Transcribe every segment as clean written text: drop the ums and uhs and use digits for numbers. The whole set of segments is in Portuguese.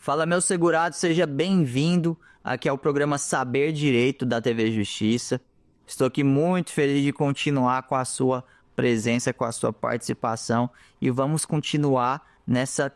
Fala, meu segurado, seja bem-vindo aqui ao programa Saber Direito da TV Justiça. Estou aqui muito feliz de continuar com a sua presença, com a sua participação e vamos continuar nessa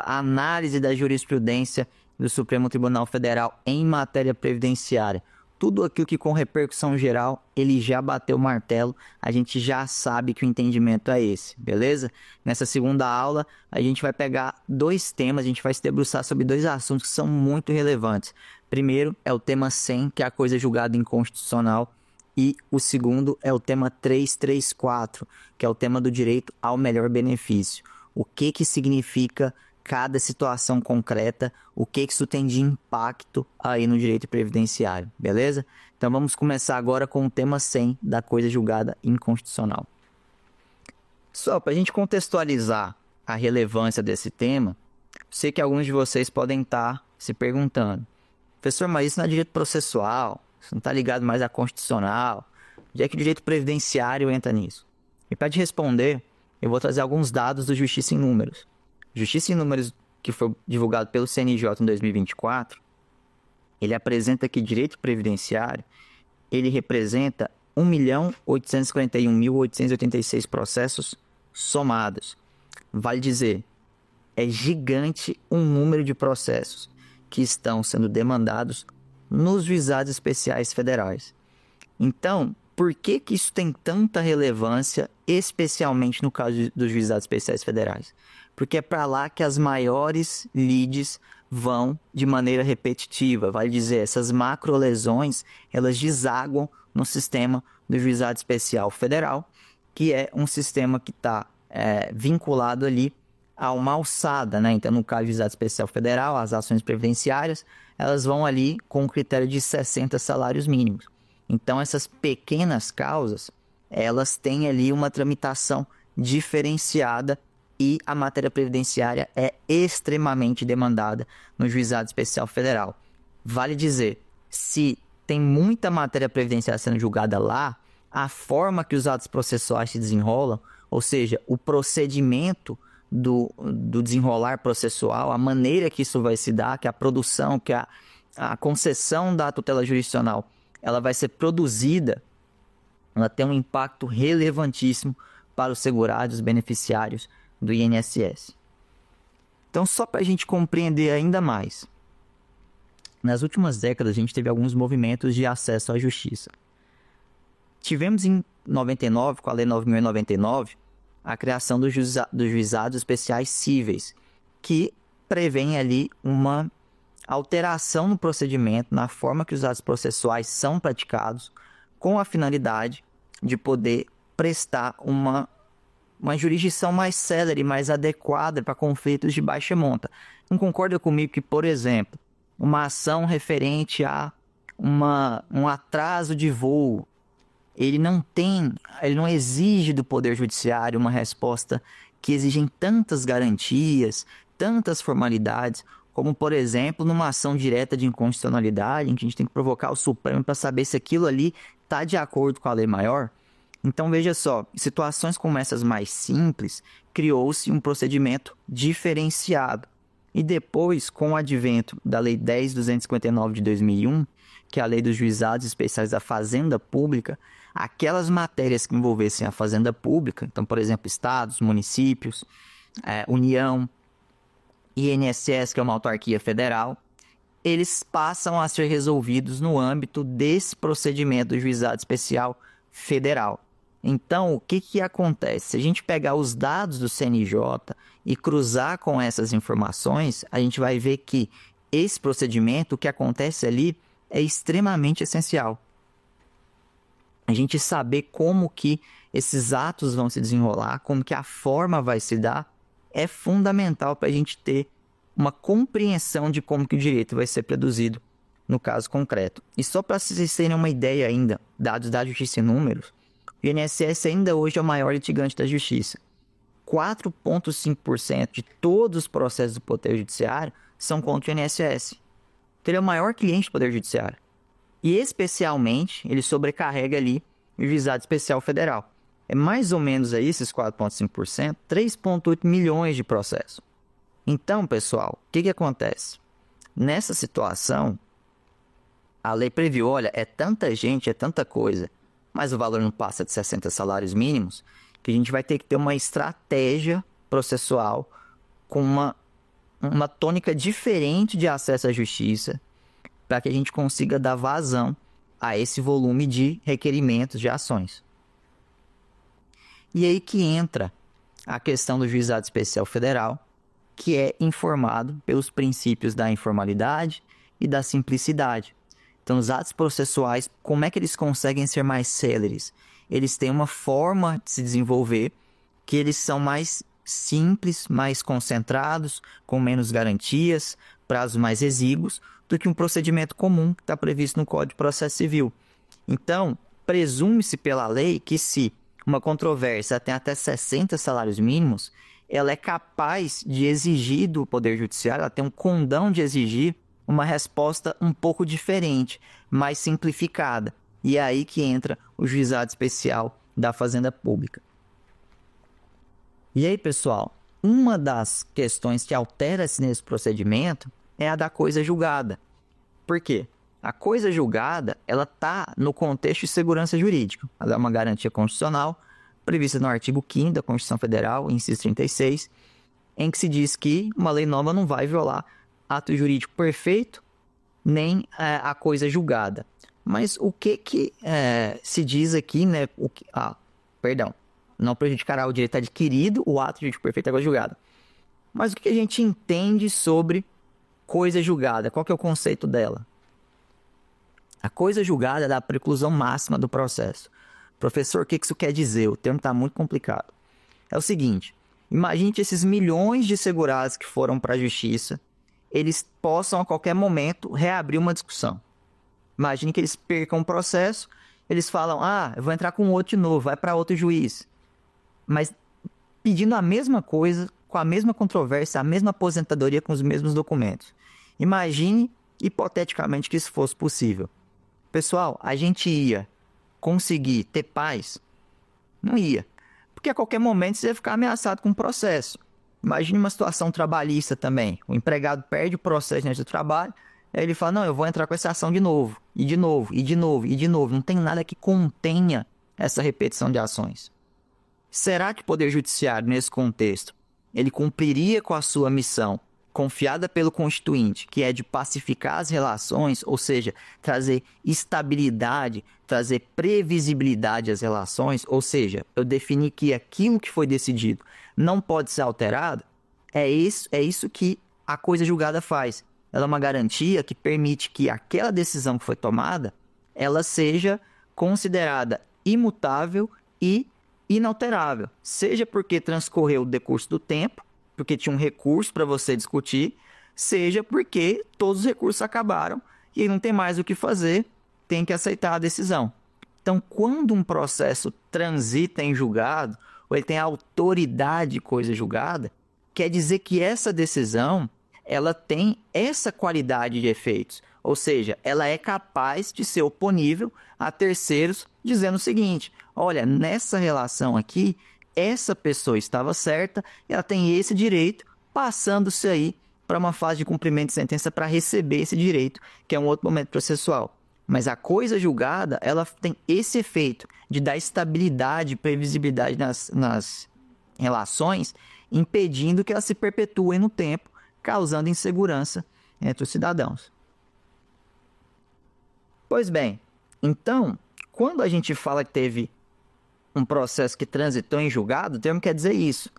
análise da jurisprudência do Supremo Tribunal Federal em matéria previdenciária. Tudo aquilo que com repercussão geral, ele já bateu o martelo, a gente já sabe que o entendimento é esse, beleza? Nessa segunda aula, a gente vai pegar dois temas, a gente vai se debruçar sobre dois assuntos que são muito relevantes. Primeiro é o tema 100, que é a coisa julgada inconstitucional, e o segundo é o tema 334, que é o tema do direito ao melhor benefício. O que significa cada situação concreta, o que isso tem de impacto aí no direito previdenciário, beleza? Então vamos começar agora com o tema 100 da coisa julgada inconstitucional. Só para a gente contextualizar a relevância desse tema, sei que alguns de vocês podem estar se perguntando: professor, mas isso não é direito processual, isso não está ligado mais à constitucional, onde é que o direito previdenciário entra nisso? E para te responder, eu vou trazer alguns dados do Justiça em Números. Justiça em Números, que foi divulgado pelo CNJ em 2024, ele apresenta que direito previdenciário, ele representa 1.841.886 processos somados. Vale dizer, é gigante o número de processos que estão sendo demandados nos juizados especiais federais. Então, por que isso tem tanta relevância, especialmente no caso dos juizados especiais federais? Porque é para lá que as maiores lides vão de maneira repetitiva. Vale dizer, essas macrolesões, elas desaguam no sistema do Juizado Especial Federal, que é um sistema que está vinculado ali a uma alçada, né? Então, no caso do Juizado Especial Federal, as ações previdenciárias, elas vão ali com o critério de 60 salários mínimos. Então, essas pequenas causas, elas têm ali uma tramitação diferenciada e a matéria previdenciária é extremamente demandada no Juizado Especial Federal. Vale dizer, se tem muita matéria previdenciária sendo julgada lá, a forma que os atos processuais se desenrolam, ou seja, o procedimento do desenrolar processual, a maneira que isso vai se dar, que a produção, que a concessão da tutela jurisdicional, ela vai ser produzida, ela tem um impacto relevantíssimo para os segurados, os beneficiários do INSS. Então, só para a gente compreender ainda mais, nas últimas décadas a gente teve alguns movimentos de acesso à justiça. Tivemos em 99, com a Lei 9.099, a criação dos juizados especiais cíveis, que prevêem ali uma alteração no procedimento, na forma que os atos processuais são praticados, com a finalidade de poder prestar uma jurisdição mais célere, mais adequada para conflitos de baixa monta. Não concorda comigo que, por exemplo, uma ação referente a um atraso de voo, ele não exige do Poder Judiciário uma resposta que exigem tantas garantias, tantas formalidades, como, por exemplo, numa ação direta de inconstitucionalidade, em que a gente tem que provocar o Supremo para saber se aquilo ali está de acordo com a lei maior. Então, veja só, em situações como essas mais simples, criou-se um procedimento diferenciado. E depois, com o advento da Lei 10.259 de 2001, que é a Lei dos Juizados Especiais da Fazenda Pública, aquelas matérias que envolvessem a Fazenda Pública, então, por exemplo, estados, municípios, União, INSS, que é uma autarquia federal, eles passam a ser resolvidos no âmbito desse procedimento do Juizado Especial Federal. Então, o que acontece? Se a gente pegar os dados do CNJ e cruzar com essas informações, a gente vai ver que esse procedimento, o que acontece ali, é extremamente essencial. A gente saber como que esses atos vão se desenrolar, como que a forma vai se dar, é fundamental para a gente ter uma compreensão de como que o direito vai ser produzido no caso concreto. E só para vocês terem uma ideia ainda, dados da Justiça em Números, o INSS ainda hoje é o maior litigante da Justiça. 4,5% de todos os processos do Poder Judiciário são contra o INSS. Então, ele é o maior cliente do Poder Judiciário. E, especialmente, ele sobrecarrega ali o Juizado Especial Federal. É mais ou menos aí, esses 4,5%, 3,8 milhões de processos. Então, pessoal, o que acontece? Nessa situação, a lei previu, olha, é tanta gente, é tanta coisa, mas o valor não passa de 60 salários mínimos, que a gente vai ter que ter uma estratégia processual com uma tônica diferente de acesso à justiça, para que a gente consiga dar vazão a esse volume de requerimentos de ações. E aí que entra a questão do Juizado Especial Federal, que é informado pelos princípios da informalidade e da simplicidade. Então, os atos processuais, como é que eles conseguem ser mais céleres? Eles têm uma forma de se desenvolver que eles são mais simples, mais concentrados, com menos garantias, prazos mais exíguos, do que um procedimento comum que está previsto no Código de Processo Civil. Então, presume-se pela lei que se uma controvérsia tem até 60 salários mínimos, ela é capaz de exigir do Poder Judiciário, ela tem um condão de exigir uma resposta um pouco diferente, mais simplificada. E é aí que entra o Juizado Especial da Fazenda Pública. E aí, pessoal, uma das questões que altera-se nesse procedimento é a da coisa julgada. Por quê? A coisa julgada, ela está no contexto de segurança jurídica. Ela é uma garantia constitucional prevista no artigo 5º da Constituição Federal, inciso 36, em que se diz que uma lei nova não vai violar ato jurídico perfeito, nem a coisa julgada. Mas o que se diz aqui, né? Não prejudicará o direito adquirido, o ato jurídico perfeito é a coisa julgada. Mas o que a gente entende sobre coisa julgada? Qual que é o conceito dela? A coisa julgada é da preclusão máxima do processo. Professor, o que isso quer dizer? O termo está muito complicado. É o seguinte, imagine que esses milhões de segurados que foram para a justiça, eles possam a qualquer momento reabrir uma discussão. Imagine que eles percam o processo, eles falam, eu vou entrar com outro de novo, vai para outro juiz. Mas pedindo a mesma coisa, com a mesma controvérsia, a mesma aposentadoria com os mesmos documentos. Imagine, hipoteticamente, que isso fosse possível. Pessoal, a gente ia conseguir ter paz? Não ia. Porque a qualquer momento você ia ficar ameaçado com um processo. Imagine uma situação trabalhista também. O empregado perde o processo dentro do trabalho, aí ele fala, não, eu vou entrar com essa ação de novo, e de novo, e de novo, e de novo. Não tem nada que contenha essa repetição de ações. Será que o Poder Judiciário, nesse contexto, ele cumpriria com a sua missão, confiada pelo Constituinte, que é de pacificar as relações, ou seja, trazer estabilidade, trazer previsibilidade às relações, ou seja, eu defini que aquilo que foi decidido não pode ser alterado? É isso que a coisa julgada faz. Ela é uma garantia que permite que aquela decisão que foi tomada, ela seja considerada imutável e inalterável, seja porque transcorreu o decurso do tempo, porque tinha um recurso para você discutir, seja porque todos os recursos acabaram e não tem mais o que fazer, tem que aceitar a decisão. Então, quando um processo transita em julgado, ou ele tem a autoridade de coisa julgada, quer dizer que essa decisão ela tem essa qualidade de efeitos, ou seja, ela é capaz de ser oponível a terceiros dizendo o seguinte, olha, nessa relação aqui, essa pessoa estava certa e ela tem esse direito, passando-se aí para uma fase de cumprimento de sentença para receber esse direito, que é um outro momento processual. Mas a coisa julgada, ela tem esse efeito de dar estabilidade e previsibilidade nas relações, impedindo que elas se perpetuem no tempo, causando insegurança entre os cidadãos. Pois bem, então, quando a gente fala que teve um processo que transitou em julgado, o termo quer dizer isso,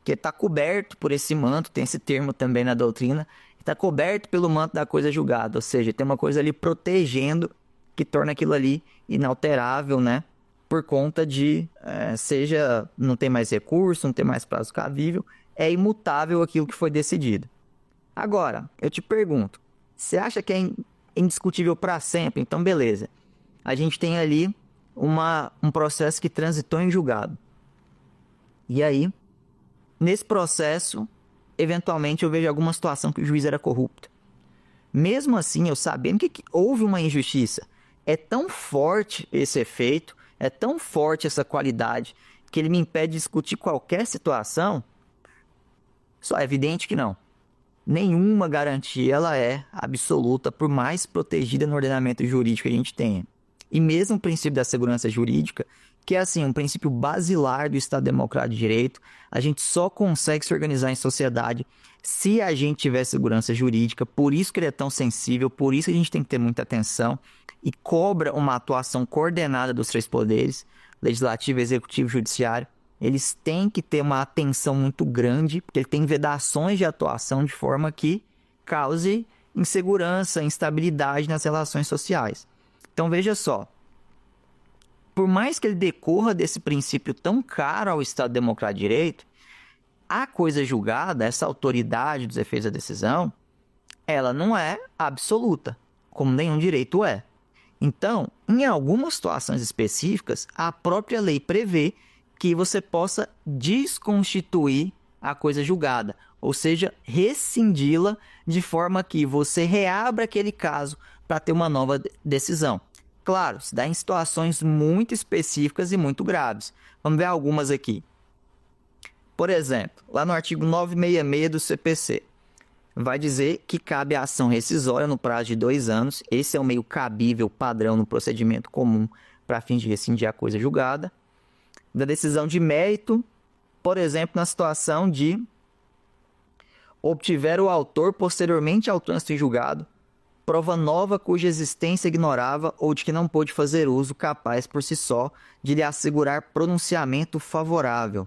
que está coberto por esse manto, tem esse termo também na doutrina, está coberto pelo manto da coisa julgada, ou seja, tem uma coisa ali protegendo que torna aquilo ali inalterável, né? Por conta de, seja não tem mais recurso, não tem mais prazo cabível, é imutável aquilo que foi decidido. Agora, eu te pergunto, você acha que é indiscutível para sempre? Então, beleza. A gente tem ali um processo que transitou em julgado. E aí, nesse processo, eventualmente eu vejo alguma situação que o juiz era corrupto. Mesmo assim, eu sabendo que houve uma injustiça, é tão forte esse efeito, é tão forte essa qualidade, que ele me impede de discutir qualquer situação? Só é evidente que não. nenhuma garantia ela é absoluta, por mais protegida no ordenamento jurídico que a gente tenha. E mesmo o princípio da segurança jurídica, que é assim, um princípio basilar do Estado Democrático de Direito, a gente só consegue se organizar em sociedade se a gente tiver segurança jurídica, por isso que ele é tão sensível, por isso que a gente tem que ter muita atenção e cobra uma atuação coordenada dos três poderes, legislativo, executivo e judiciário. Eles têm que ter uma atenção muito grande, porque ele tem vedações de atuação de forma que cause insegurança, instabilidade nas relações sociais. Então veja só, por mais que ele decorra desse princípio tão caro ao Estado Democrático de Direito, a coisa julgada, essa autoridade dos efeitos da decisão, ela não é absoluta, como nenhum direito é. Então, em algumas situações específicas, a própria lei prevê que você possa desconstituir a coisa julgada, ou seja, rescindi-la de forma que você reabra aquele caso para ter uma nova decisão. Claro, se dá em situações muito específicas e muito graves. Vamos ver algumas aqui. Por exemplo, lá no artigo 966 do CPC, vai dizer que cabe a ação rescisória no prazo de 2 anos. Esse é o meio cabível padrão no procedimento comum para fins de rescindir a coisa julgada. Da decisão de mérito, por exemplo, na situação de obtiver o autor posteriormente ao trânsito em julgado prova nova cuja existência ignorava ou de que não pôde fazer uso capaz por si só de lhe assegurar pronunciamento favorável.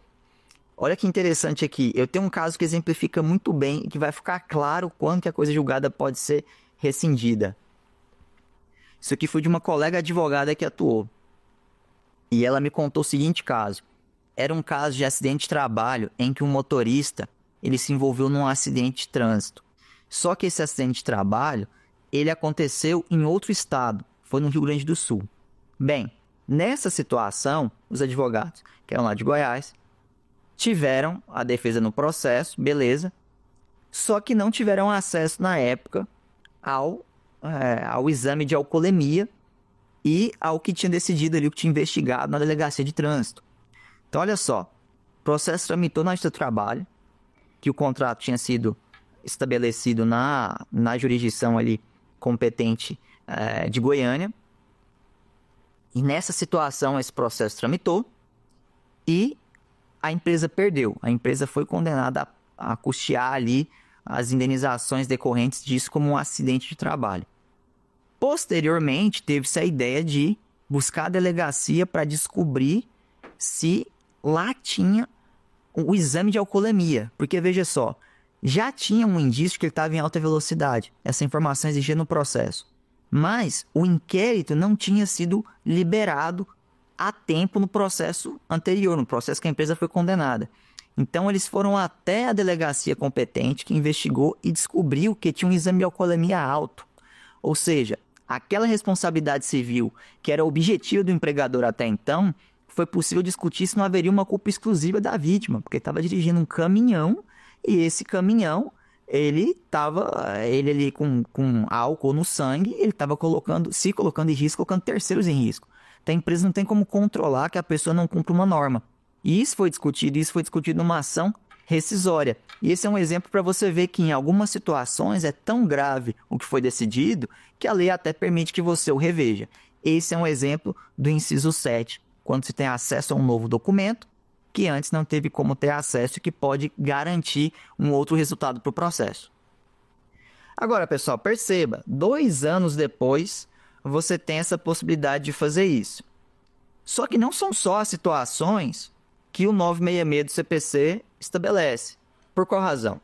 Olha que interessante aqui, eu tenho um caso que exemplifica muito bem e que vai ficar claro quando que a coisa julgada pode ser rescindida. Isso aqui foi de uma colega advogada que atuou. E ela me contou o seguinte caso. Era um caso de acidente de trabalho em que um motorista ele se envolveu num acidente de trânsito. Só que esse acidente de trabalho ele aconteceu em outro estado, foi no Rio Grande do Sul. Bem, nessa situação, os advogados, que eram lá de Goiás, tiveram a defesa no processo, beleza, só que não tiveram acesso na época ao exame de alcoolemia e ao que tinha decidido ali, o que tinha investigado na delegacia de trânsito. Então, olha só, o processo tramitou na Justiça do Trabalho, que o contrato tinha sido estabelecido na jurisdição ali competente de Goiânia. E nessa situação, esse processo tramitou e a empresa perdeu. A empresa foi condenada a custear ali as indenizações decorrentes disso como um acidente de trabalho. Posteriormente, teve-se a ideia de buscar a delegacia para descobrir se lá tinha o exame de alcoolemia. Porque, veja só, já tinha um indício que ele estava em alta velocidade. Essa informação exigia no processo. Mas o inquérito não tinha sido liberado a tempo no processo anterior, no processo que a empresa foi condenada. Então, eles foram até a delegacia competente que investigou e descobriu que tinha um exame de alcoolemia alto. Ou seja, aquela responsabilidade civil que era objetiva do empregador até então, foi possível discutir se não haveria uma culpa exclusiva da vítima, porque estava dirigindo um caminhão e esse caminhão, ele ali com álcool no sangue, ele estava se colocando em risco, colocando terceiros em risco. Então, a empresa não tem como controlar que a pessoa não cumpra uma norma. E isso foi discutido numa ação rescisória. E esse é um exemplo para você ver que em algumas situações é tão grave o que foi decidido que a lei até permite que você o reveja. Esse é um exemplo do inciso 7, quando se tem acesso a um novo documento que antes não teve como ter acesso e que pode garantir um outro resultado para o processo. Agora, pessoal, perceba, 2 anos depois você tem essa possibilidade de fazer isso. Só que não são só as situações que o 966 do CPC estabelece. Por qual razão?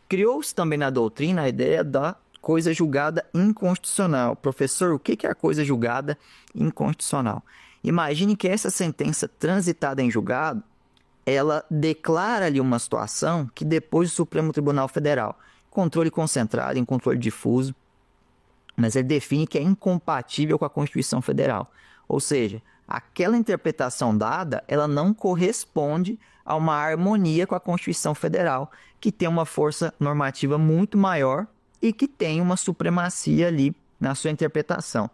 Criou-se também na doutrina a ideia da coisa julgada inconstitucional. Professor, o que é a coisa julgada inconstitucional? Imagine que essa sentença transitada em julgado, ela declara ali uma situação que depois o Supremo Tribunal Federal, controle concentrado em controle difuso, mas ele define que é incompatível com a Constituição Federal. Ou seja, aquela interpretação dada, ela não corresponde a uma harmonia com a Constituição Federal, que tem uma força normativa muito maior e que tem uma supremacia ali na sua interpretação.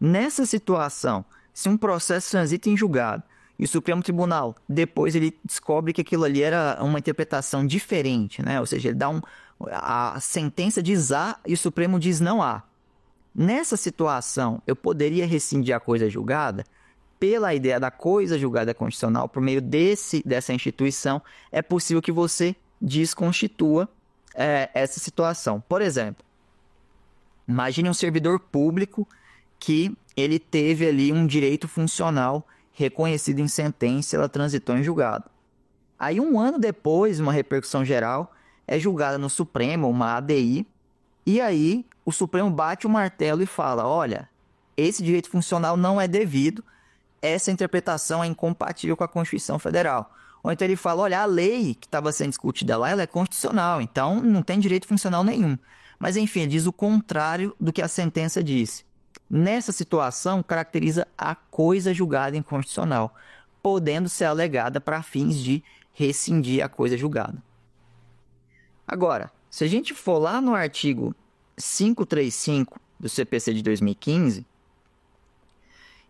Nessa situação, se um processo transita em julgado e o Supremo Tribunal depois ele descobre que aquilo ali era uma interpretação diferente, né? Ou seja, ele dá A sentença diz A e o Supremo diz não A. Nessa situação, eu poderia rescindir a coisa julgada? Pela ideia da coisa julgada constitucional, por meio dessa instituição, é possível que você desconstitua essa situação. Por exemplo, imagine um servidor público que ele teve ali um direito funcional reconhecido em sentença, ela transitou em julgado. Aí, um ano depois, uma repercussão geral é julgada no Supremo, uma ADI, e aí o Supremo bate o martelo e fala, olha, esse direito funcional não é devido, essa interpretação é incompatível com a Constituição Federal. Ou então ele fala, olha, a lei que estava sendo discutida lá, ela é constitucional, então não tem direito funcional nenhum. Mas enfim, ele diz o contrário do que a sentença disse. Nessa situação, caracteriza a coisa julgada inconstitucional, podendo ser alegada para fins de rescindir a coisa julgada. Agora, se a gente for lá no artigo 535 do CPC de 2015,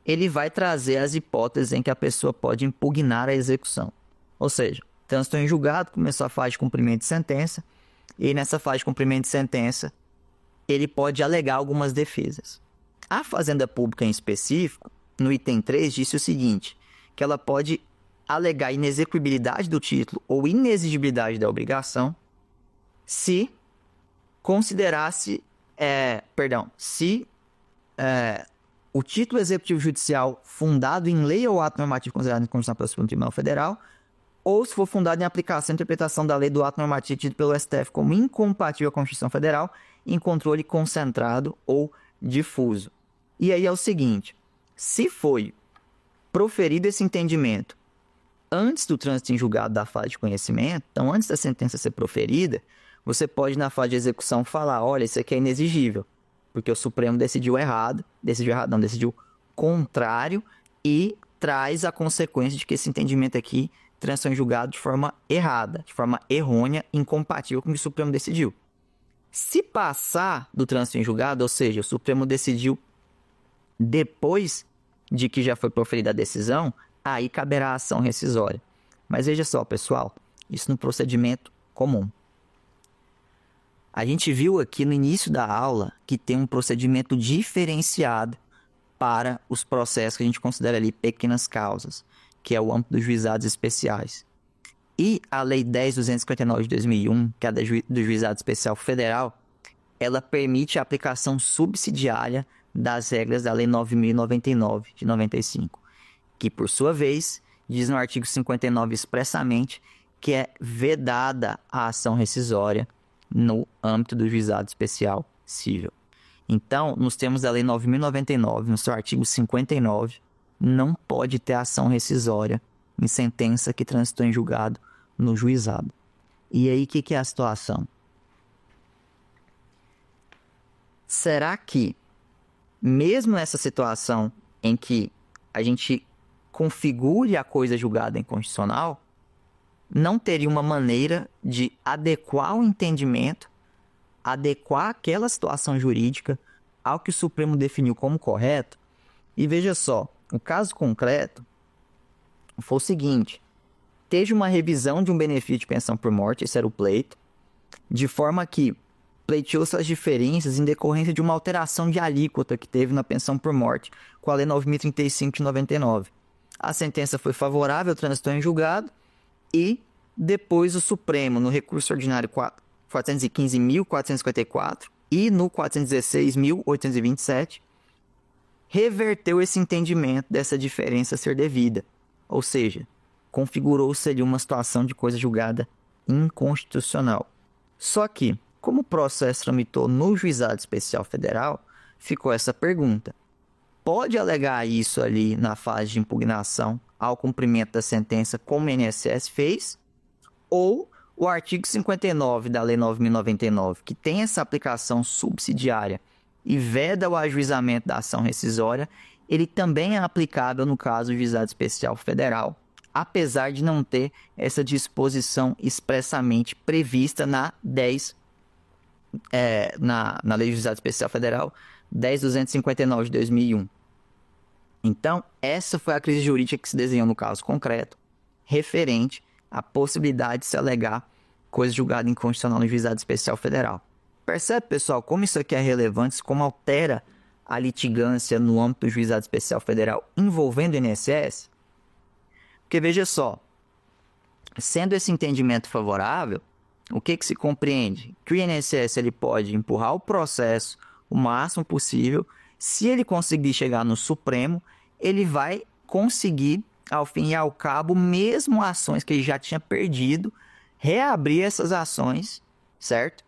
ele vai trazer as hipóteses em que a pessoa pode impugnar a execução. Ou seja, transitou em julgado, começou a fase de cumprimento de sentença, e nessa fase de cumprimento de sentença, ele pode alegar algumas defesas. A Fazenda Pública, em específico, no item 3, disse o seguinte, que ela pode alegar inexequibilidade do título ou inexigibilidade da obrigação se considerasse, o título executivo judicial fundado em lei ou ato normativo considerado inconstitucional pelo Supremo Tribunal Federal, ou se for fundado em aplicação e interpretação da lei do ato normativo tido pelo STF como incompatível com a Constituição Federal, em controle concentrado ou difuso. E aí é o seguinte, se foi proferido esse entendimento antes do trânsito em julgado da fase de conhecimento, então antes da sentença ser proferida, você pode na fase de execução falar, olha, isso aqui é inexigível, porque o Supremo decidiu decidiu contrário e traz a consequência de que esse entendimento aqui transitou em julgado de forma errada, de forma errônea, incompatível com o que o Supremo decidiu. Se passar do trânsito em julgado, ou seja, o Supremo decidiu depois de que já foi proferida a decisão, aí caberá a ação rescisória. Mas veja só, pessoal, isso no procedimento comum. A gente viu aqui no início da aula que tem um procedimento diferenciado para os processos que a gente considera ali pequenas causas, que é o âmbito dos juizados especiais. E a Lei 10.259 de 2001, que é a do Juizado Especial Federal, ela permite a aplicação subsidiária das regras da Lei 9.099 de 95, que, por sua vez, diz no artigo 59 expressamente que é vedada a ação rescisória no âmbito do Juizado Especial Cível. Então, nos termos da Lei 9.099, no seu artigo 59, não pode ter ação rescisória em sentença que transitou em julgado no juizado. E aí, o que é a situação? Será que, mesmo nessa situação em que a gente configure a coisa julgada inconstitucional, não teria uma maneira de adequar o entendimento, adequar aquela situação jurídica ao que o Supremo definiu como correto? E veja só, o caso concreto foi o seguinte, teve uma revisão de um benefício de pensão por morte, esse era o pleito, de forma que pleiteou-se as diferenças em decorrência de uma alteração de alíquota que teve na pensão por morte com a Lei 9.035 de 99. A sentença foi favorável, transitou em julgado e depois o Supremo, no recurso ordinário 415.454 e no 416.827, reverteu esse entendimento dessa diferença ser devida, ou seja, configurou-se ali uma situação de coisa julgada inconstitucional. Só que, como o processo tramitou no Juizado Especial Federal, ficou essa pergunta. Pode alegar isso ali na fase de impugnação ao cumprimento da sentença como o INSS fez? Ou o artigo 59 da Lei 9.099, que tem essa aplicação subsidiária e veda o ajuizamento da ação rescisória, ele também é aplicável no caso do Juizado Especial Federal, apesar de não ter essa disposição expressamente prevista na na Lei do Juizado Especial Federal 10.259 de 2001. Então, essa foi a crise jurídica que se desenhou no caso concreto, referente à possibilidade de se alegar coisa julgada inconstitucional no Juizado Especial Federal. Percebe, pessoal, como isso aqui é relevante, como altera a litigância no âmbito do Juizado Especial Federal envolvendo o INSS? Porque veja só, sendo esse entendimento favorável, o que se compreende? Que o INSS ele pode empurrar o processo o máximo possível. Se ele conseguir chegar no Supremo, ele vai conseguir, ao fim e ao cabo, mesmo ações que ele já tinha perdido, reabrir essas ações, certo?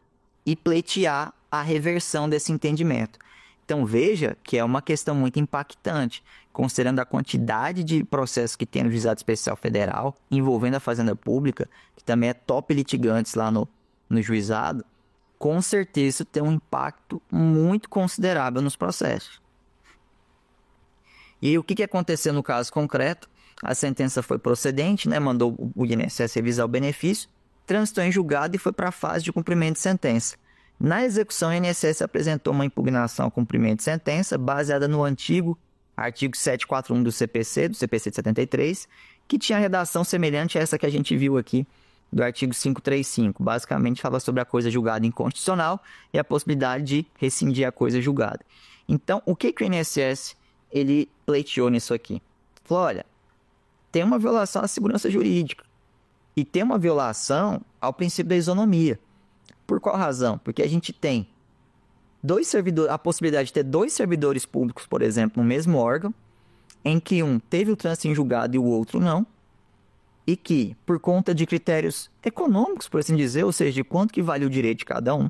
E pleitear a reversão desse entendimento. Então veja que é uma questão muito impactante, considerando a quantidade de processos que tem no Juizado Especial Federal, envolvendo a Fazenda Pública, que também é top litigantes lá no juizado, com certeza isso tem um impacto muito considerável nos processos. E aí, o que aconteceu no caso concreto? A sentença foi procedente, né? Mandou o INSS revisar o benefício, transitou em julgado e foi para a fase de cumprimento de sentença. Na execução, o INSS apresentou uma impugnação ao cumprimento de sentença baseada no antigo artigo 741 do CPC de 73, que tinha redação semelhante a essa que a gente viu aqui do artigo 535. Basicamente, fala sobre a coisa julgada inconstitucional e a possibilidade de rescindir a coisa julgada. Então, o que o INSS ele pleiteou nisso aqui? Falou, olha, tem uma violação à segurança jurídica e tem uma violação ao princípio da isonomia. Por qual razão? Porque a gente tem a possibilidade de ter dois servidores públicos, por exemplo, no mesmo órgão, em que um teve o trânsito em julgado e o outro não, e que, por conta de critérios econômicos, por assim dizer, ou seja, de quanto que vale o direito de cada um,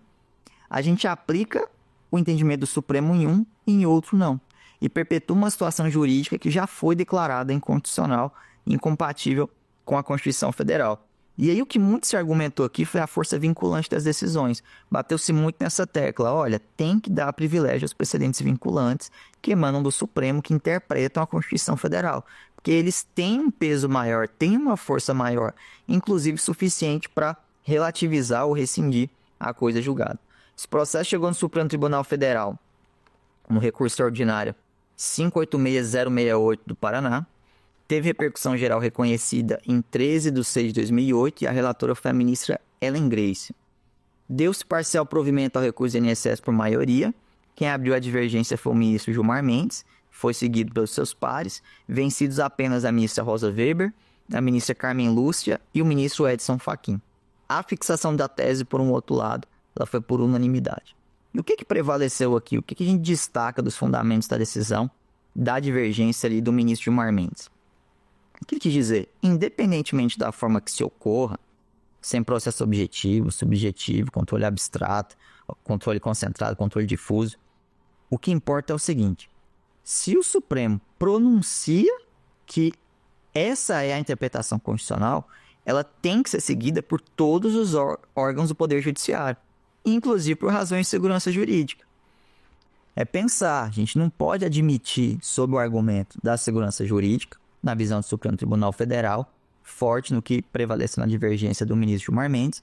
a gente aplica o entendimento do Supremo em um e em outro não, e perpetua uma situação jurídica que já foi declarada inconstitucional e incompatível com a Constituição Federal. E aí o que muito se argumentou aqui foi a força vinculante das decisões. Bateu-se muito nessa tecla. Olha, tem que dar privilégio aos precedentes vinculantes que emanam do Supremo, que interpretam a Constituição Federal. Porque eles têm um peso maior, têm uma força maior, inclusive suficiente para relativizar ou rescindir a coisa julgada. Esse processo chegou no Supremo Tribunal Federal, no recurso extraordinário 586068 do Paraná. Teve repercussão geral reconhecida em 13 de 6 de 2008 e a relatora foi a ministra Ellen Grace. Deu-se parcial provimento ao recurso do INSS por maioria. Quem abriu a divergência foi o ministro Gilmar Mendes, foi seguido pelos seus pares, vencidos apenas a ministra Rosa Weber, a ministra Carmen Lúcia e o ministro Edson Fachin. A fixação da tese, por um outro lado, ela foi por unanimidade. E o que prevaleceu aqui? O que a gente destaca dos fundamentos da decisão da divergência ali do ministro Gilmar Mendes? O que ele quis dizer? Independentemente da forma que se ocorra, sem processo objetivo, subjetivo, controle abstrato, controle concentrado, controle difuso, o que importa é o seguinte: se o Supremo pronuncia que essa é a interpretação constitucional, ela tem que ser seguida por todos os órgãos do Poder Judiciário, inclusive por razões de segurança jurídica. É pensar, a gente não pode admitir, sob o argumento da segurança jurídica, na visão do Supremo Tribunal Federal, forte no que prevalece na divergência do ministro Gilmar Mendes,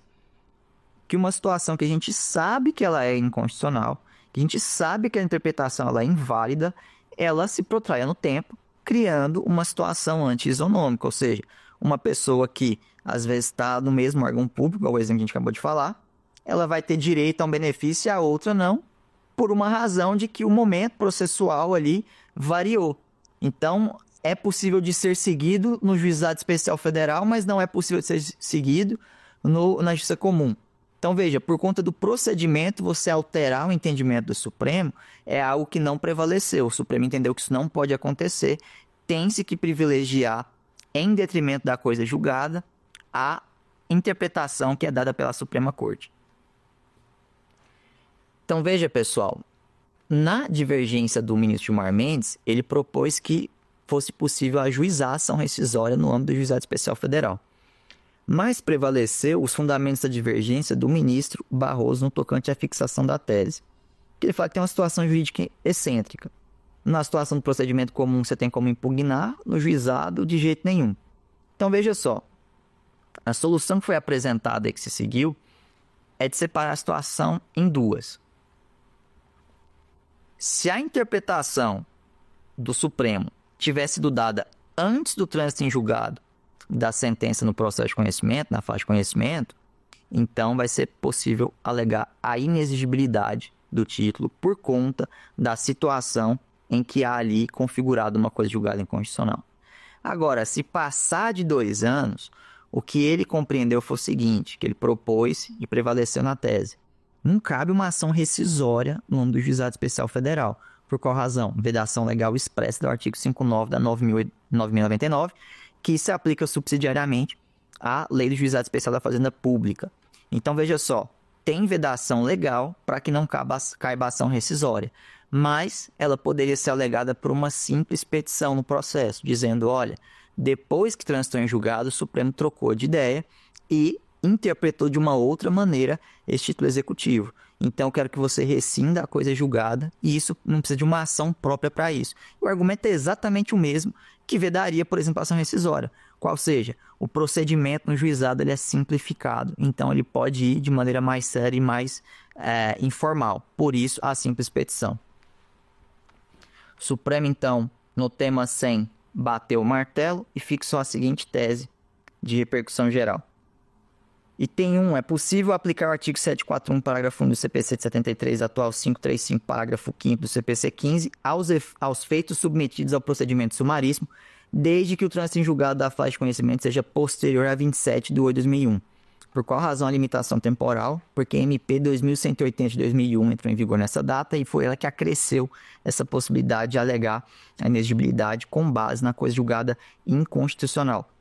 que uma situação que a gente sabe que ela é inconstitucional, que a gente sabe que a interpretação ela é inválida, ela se protraia no tempo, criando uma situação anti-isonômica, ou seja, uma pessoa que às vezes está no mesmo órgão público, igual o exemplo que a gente acabou de falar, ela vai ter direito a um benefício e a outra não, por uma razão de que o momento processual ali variou. Então, é possível de ser seguido no Juizado Especial Federal, mas não é possível de ser seguido na Justiça Comum. Então, veja, por conta do procedimento, você alterar o entendimento do Supremo é algo que não prevaleceu. O Supremo entendeu que isso não pode acontecer. Tem-se que privilegiar, em detrimento da coisa julgada, a interpretação que é dada pela Suprema Corte. Então, veja, pessoal, na divergência do ministro Gilmar Mendes, ele propôs que fosse possível ajuizar a ação rescisória no âmbito do Juizado Especial Federal. Mas prevaleceu os fundamentos da divergência do ministro Barroso no tocante à fixação da tese. Ele fala que tem uma situação jurídica excêntrica. Na situação do procedimento comum, você tem como impugnar, no juizado, de jeito nenhum. Então, veja só, a solução que foi apresentada e que se seguiu é de separar a situação em duas. Se a interpretação do Supremo tivesse sido dada antes do trânsito em julgado da sentença no processo de conhecimento, na fase de conhecimento, Então, vai ser possível alegar a inexigibilidade do título por conta da situação em que há ali configurado uma coisa julgada inconstitucional. Agora, se passar de 2 anos, o que ele compreendeu foi o seguinte, que ele propôs e prevaleceu na tese. Não cabe uma ação rescisória no âmbito do Juizado Especial Federal. Por qual razão? Vedação legal expressa do artigo 59 da 9.099, que se aplica subsidiariamente à Lei do Juizado Especial da Fazenda Pública. Então, veja só, tem vedação legal para que não caiba ação rescisória, mas ela poderia ser alegada por uma simples petição no processo, dizendo, olha, depois que transitou em julgado, o Supremo trocou de ideia e interpretou de uma outra maneira esse título executivo. Então, eu quero que você rescinda a coisa julgada e isso não precisa de uma ação própria para isso. O argumento é exatamente o mesmo que vedaria, por exemplo, a ação rescisória. Qual seja, o procedimento no juizado ele é simplificado, então ele pode ir de maneira mais séria e mais informal. Por isso, a simples petição. O Supremo, então, no tema 100, bateu o martelo e fixou a seguinte tese de repercussão geral. Item 1. É possível aplicar o artigo 741, parágrafo 1 do CPC de 73, atual 535, parágrafo 5º do CPC 15, aos feitos submetidos ao procedimento sumaríssimo, desde que o trânsito em julgado da fase de conhecimento seja posterior a 27 de 8 de 2001. Por qual razão a limitação temporal? Porque a MP 2180 de 2001 entrou em vigor nessa data e foi ela que acresceu essa possibilidade de alegar a inexigibilidade com base na coisa julgada inconstitucional.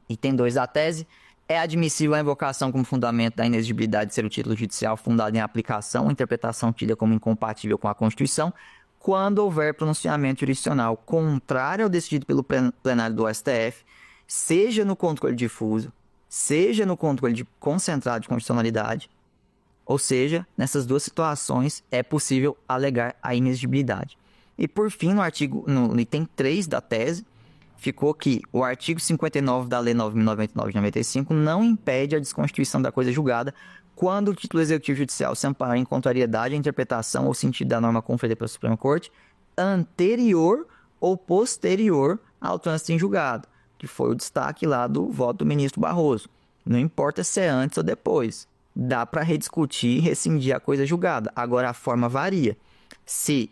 Item 2 da tese. É admissível a invocação como fundamento da inexigibilidade de ser o título judicial fundado em aplicação ou interpretação tida como incompatível com a Constituição, quando houver pronunciamento jurisdicional contrário ao decidido pelo plenário do STF, seja no controle difuso, seja no controle concentrado de constitucionalidade, ou seja, nessas duas situações é possível alegar a inexigibilidade. E por fim, no item 3 da tese, ficou que o artigo 59 da Lei 9.099 de 95 não impede a desconstituição da coisa julgada quando o título executivo judicial se amparar em contrariedade à interpretação ou sentido da norma conferida pela Suprema Corte anterior ou posterior ao trânsito em julgado, que foi o destaque lá do voto do ministro Barroso. Não importa se é antes ou depois, dá para rediscutir e rescindir a coisa julgada. Agora a forma varia. Se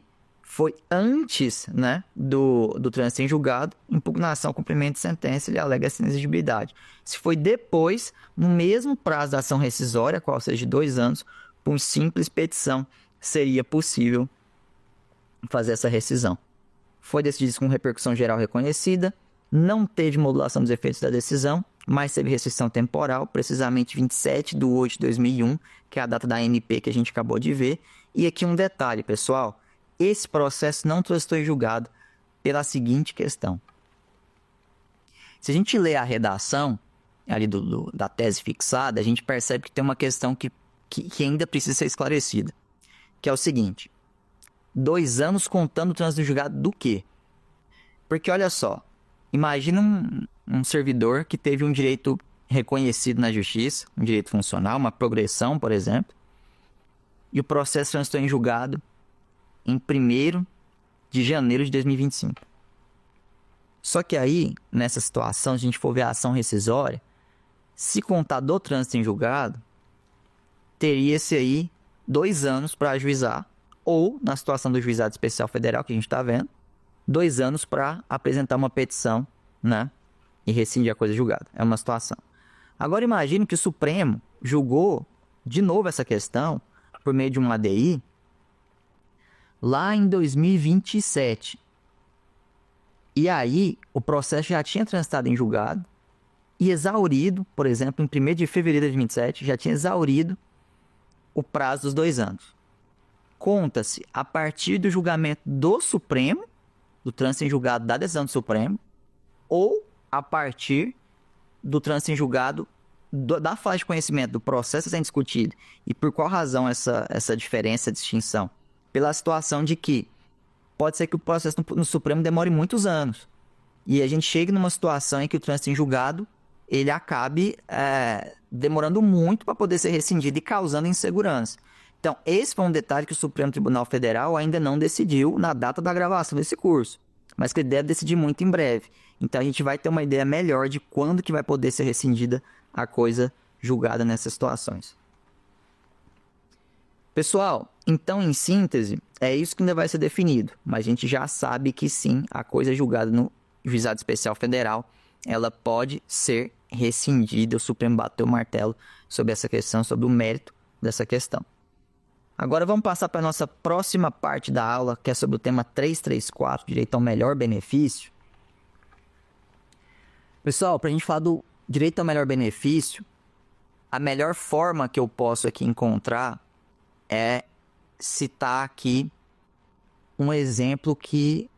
foi antes, né, do trânsito em julgado, impugnação, cumprimento de sentença, ele alega essa inexigibilidade. Se foi depois, no mesmo prazo da ação rescisória, qual seja de 2 anos, por simples petição, seria possível fazer essa rescisão. Foi decidido com repercussão geral reconhecida, não teve modulação dos efeitos da decisão, mas teve restrição temporal, precisamente 27 de 8 de 2001, que é a data da MP que a gente acabou de ver. E aqui um detalhe, pessoal. Esse processo não transitou em julgado pela seguinte questão. Se a gente lê a redação ali da tese fixada, a gente percebe que tem uma questão que ainda precisa ser esclarecida. Que é o seguinte. 2 anos contando o trânsito em julgado do quê? Porque olha só, imagina um servidor que teve um direito reconhecido na justiça, um direito funcional, uma progressão, por exemplo, e o processo transitou em julgado em 1º de janeiro de 2025. Só que aí, nessa situação, se a gente for ver a ação rescisória, se contar do trânsito em julgado, teria-se aí 2 anos para ajuizar, ou, na situação do Juizado Especial Federal, que a gente está vendo, 2 anos para apresentar uma petição, né, e rescindir a coisa julgada. É uma situação. Agora imagine que o Supremo julgou de novo essa questão por meio de um ADI lá em 2027. E aí, o processo já tinha transitado em julgado e exaurido, por exemplo, em 1º de fevereiro de 2027, já tinha exaurido o prazo dos 2 anos. Conta-se a partir do julgamento do Supremo, do trânsito em julgado da decisão do Supremo, ou a partir do trânsito em julgado da fase de conhecimento do processo sendo discutido. E por qual razão essa diferença, essa distinção? Pela situação de que pode ser que o processo no Supremo demore muitos anos. E a gente chegue numa situação em que o trânsito em julgado ele acabe demorando muito para poder ser rescindido e causando insegurança. Então, esse foi um detalhe que o Supremo Tribunal Federal ainda não decidiu na data da gravação desse curso, mas que ele deve decidir muito em breve. Então, a gente vai ter uma ideia melhor de quando que vai poder ser rescindida a coisa julgada nessas situações. Pessoal, então em síntese, é isso que ainda vai ser definido, mas a gente já sabe que sim, a coisa julgada no Juizado Especial Federal, ela pode ser rescindida. O Supremo bateu o martelo sobre essa questão, sobre o mérito dessa questão. Agora vamos passar para a nossa próxima parte da aula, que é sobre o tema 334, direito ao melhor benefício. Pessoal, para a gente falar do direito ao melhor benefício, a melhor forma que eu posso aqui encontrar é citar aqui um exemplo que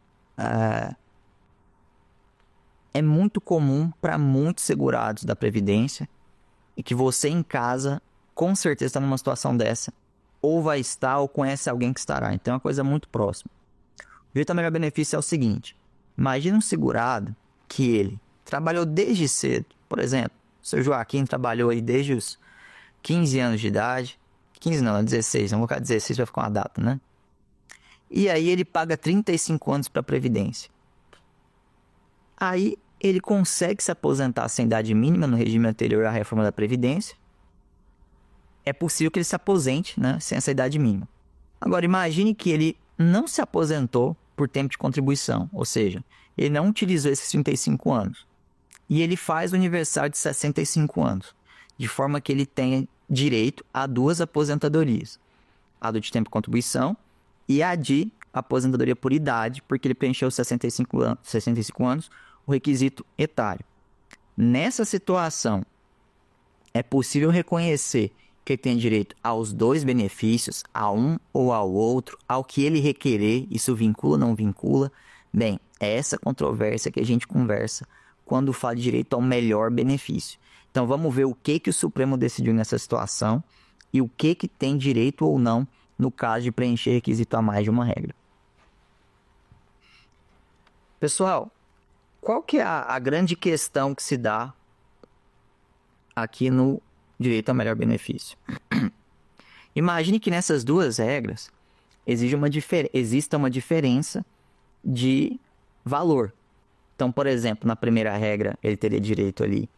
é muito comum para muitos segurados da Previdência e que você em casa com certeza está numa situação dessa, ou vai estar ou conhece alguém que estará. Então é uma coisa muito próxima. O direito ao melhor benefício é o seguinte: imagina um segurado que ele trabalhou desde cedo. Por exemplo, o seu Joaquim trabalhou aí desde os 15 anos de idade. 15 não, 16. Vamos colocar 16 para ficar uma data, né? E aí ele paga 35 anos para a Previdência. Aí ele consegue se aposentar sem idade mínima no regime anterior à reforma da Previdência. É possível que ele se aposente, né, sem essa idade mínima. Agora, imagine que ele não se aposentou por tempo de contribuição, ou seja, ele não utilizou esses 35 anos. E ele faz o aniversário de 65 anos, de forma que ele tenha direito a duas aposentadorias. A do de tempo de contribuição e a de aposentadoria por idade, porque ele preencheu 65 anos, o requisito etário. Nessa situação, é possível reconhecer que ele tem direito aos dois benefícios, a um ou ao outro, ao que ele requerer. Isso vincula ou não vincula? Bem, é essa controvérsia que a gente conversa quando fala de direito ao melhor benefício. Então vamos ver o que o Supremo decidiu nessa situação e o que tem direito ou não no caso de preencher requisito a mais de uma regra. Pessoal, qual que é a grande questão que se dá aqui no direito ao melhor benefício? Imagine que nessas duas regras exista uma diferença de valor. Então, por exemplo, na primeira regra ele teria direito ali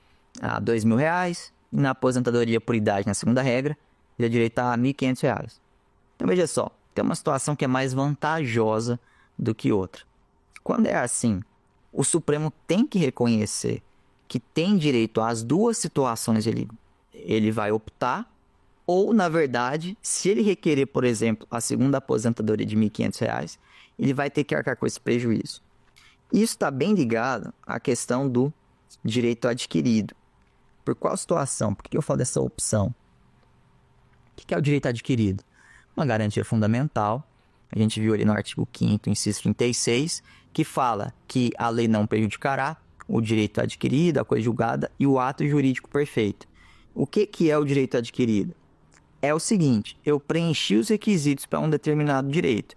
a R$2.000, e na aposentadoria por idade, na segunda regra, ele teria direito a R$1.500. Então veja só, tem uma situação que é mais vantajosa do que outra. Quando é assim, o Supremo tem que reconhecer que tem direito às duas situações, ele vai optar, ou na verdade, se ele requerer, por exemplo, a segunda aposentadoria de R$1.500, ele vai ter que arcar com esse prejuízo. Isso está bem ligado à questão do direito adquirido. Por qual situação? Por que eu falo dessa opção? O que é o direito adquirido? Uma garantia fundamental. A gente viu ali no artigo 5º, inciso 36, que fala que a lei não prejudicará o direito adquirido, a coisa julgada e o ato jurídico perfeito. O que é o direito adquirido? É o seguinte: eu preenchi os requisitos para um determinado direito.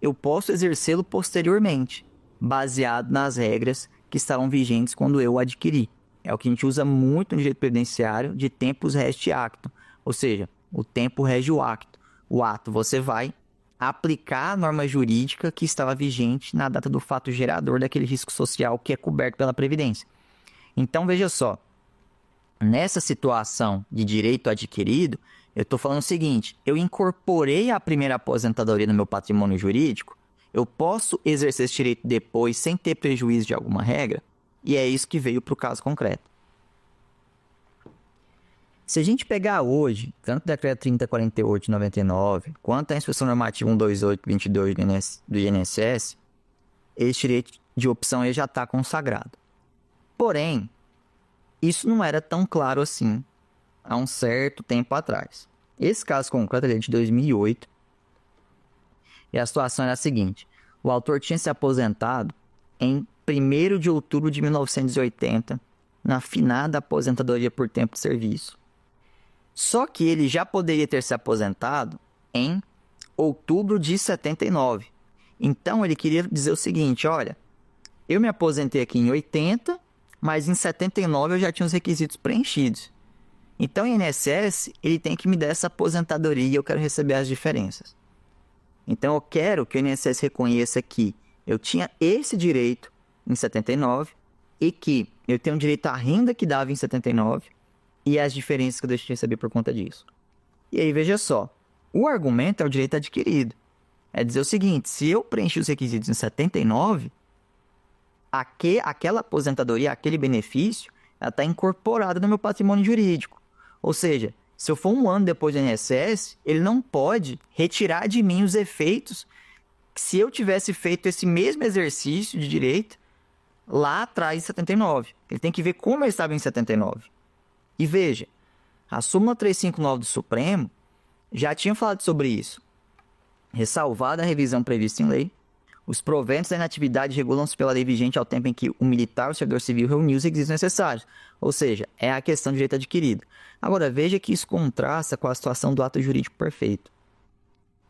Eu posso exercê-lo posteriormente, baseado nas regras que estavam vigentes quando eu o adquiri. É o que a gente usa muito no direito previdenciário de tempus resti actum, ou seja, o tempo rege o acto. O ato você vai aplicar a norma jurídica que estava vigente na data do fato gerador daquele risco social que é coberto pela Previdência. Então, veja só, nessa situação de direito adquirido, eu estou falando o seguinte: eu incorporei a primeira aposentadoria no meu patrimônio jurídico, eu posso exercer esse direito depois sem ter prejuízo de alguma regra, e é isso que veio para o caso concreto. Se a gente pegar hoje, tanto o decreto 3048 de 99, quanto a Inspeção Normativa 128/22 do INSS, esse direito de opção já está consagrado. Porém, isso não era tão claro assim há um certo tempo atrás. Esse caso concreto é de 2008, e a situação era a seguinte: o autor tinha se aposentado em 1º de outubro de 1980, na finada aposentadoria por tempo de serviço. Só que ele já poderia ter se aposentado em outubro de 79. Então ele queria dizer o seguinte: olha, eu me aposentei aqui em 80, mas em 79 eu já tinha os requisitos preenchidos. Então o INSS ele tem que me dar essa aposentadoria e eu quero receber as diferenças. Então eu quero que o INSS reconheça que eu tinha esse direito em 79 e que eu tenho direito à renda que dava em 79 e as diferenças que eu deixei de receber por conta disso. E aí, veja só, o argumento é o direito adquirido. É dizer o seguinte, se eu preenchi os requisitos em 79, aquela aposentadoria, aquele benefício, ela está incorporada no meu patrimônio jurídico. Ou seja, se eu for um ano depois do INSS, ele não pode retirar de mim os efeitos que se eu tivesse feito esse mesmo exercício de direito lá atrás em 79. Ele tem que ver como eu estava em 79. E veja, a súmula 359 do Supremo já tinha falado sobre isso. Ressalvada a revisão prevista em lei, os proventos da inatividade regulam-se pela lei vigente ao tempo em que o militar ou o servidor civil reuniu os requisitos necessários. Ou seja, é a questão do direito adquirido. Agora, veja que isso contrasta com a situação do ato jurídico perfeito.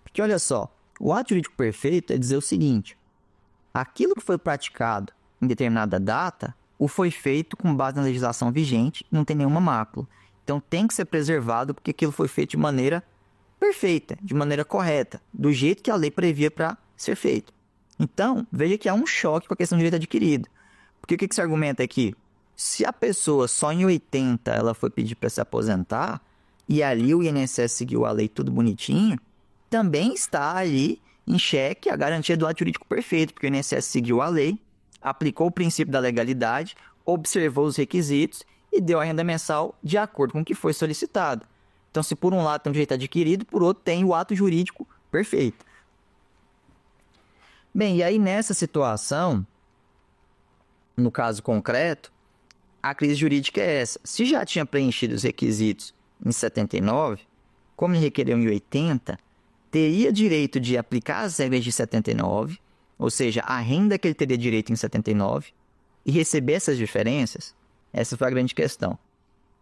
Porque olha só, o ato jurídico perfeito é dizer o seguinte, aquilo que foi praticado em determinada data, o foi feito com base na legislação vigente, não tem nenhuma mácula. Então tem que ser preservado porque aquilo foi feito de maneira perfeita, de maneira correta, do jeito que a lei previa para ser feito. Então, veja que há um choque com a questão do direito adquirido. Porque o que se argumenta aqui? Se a pessoa só em 80 ela foi pedir para se aposentar, e ali o INSS seguiu a lei tudo bonitinho, também está ali em xeque a garantia do ato jurídico perfeito, porque o INSS seguiu a lei, aplicou o princípio da legalidade, observou os requisitos e deu a renda mensal de acordo com o que foi solicitado. Então, se por um lado tem o direito adquirido, por outro tem o ato jurídico perfeito. Bem, e aí nessa situação, no caso concreto, a crise jurídica é essa. Se já tinha preenchido os requisitos em 79, como ele requereu em 80, teria direito de aplicar as regras de 79, ou seja, a renda que ele teria direito em 79, e receber essas diferenças? Essa foi a grande questão.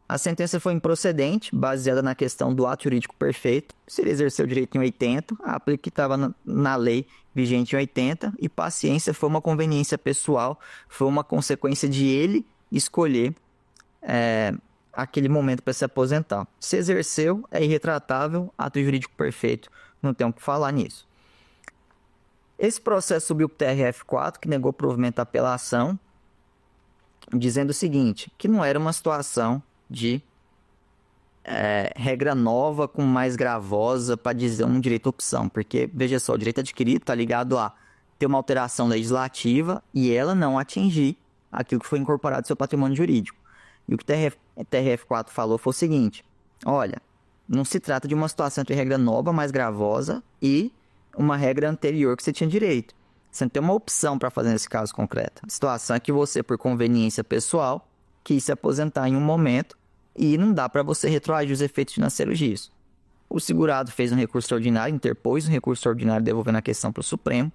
A sentença foi improcedente, baseada na questão do ato jurídico perfeito. Se ele exerceu o direito em 80, aplica o que estava na lei vigente em 80, e paciência, foi uma conveniência pessoal, foi uma consequência de ele escolher aquele momento para se aposentar. Se exerceu, é irretratável, ato jurídico perfeito, não tem o que falar nisso. Esse processo subiu para o TRF4, que negou provimento à apelação, dizendo o seguinte, que não era uma situação de regra nova com mais gravosa para dizer um direito à opção, porque, veja só, o direito adquirido está ligado a ter uma alteração legislativa e ela não atingir aquilo que foi incorporado ao seu patrimônio jurídico. E o que o TRF4 falou foi o seguinte, olha, não se trata de uma situação entre regra nova mais gravosa e uma regra anterior que você tinha direito. Você não tem uma opção para fazer nesse caso concreto. A situação é que você, por conveniência pessoal, quis se aposentar em um momento e não dá para você retroagir os efeitos financeiros disso. O segurado fez um recurso extraordinário, interpôs um recurso extraordinário devolvendo a questão para o Supremo,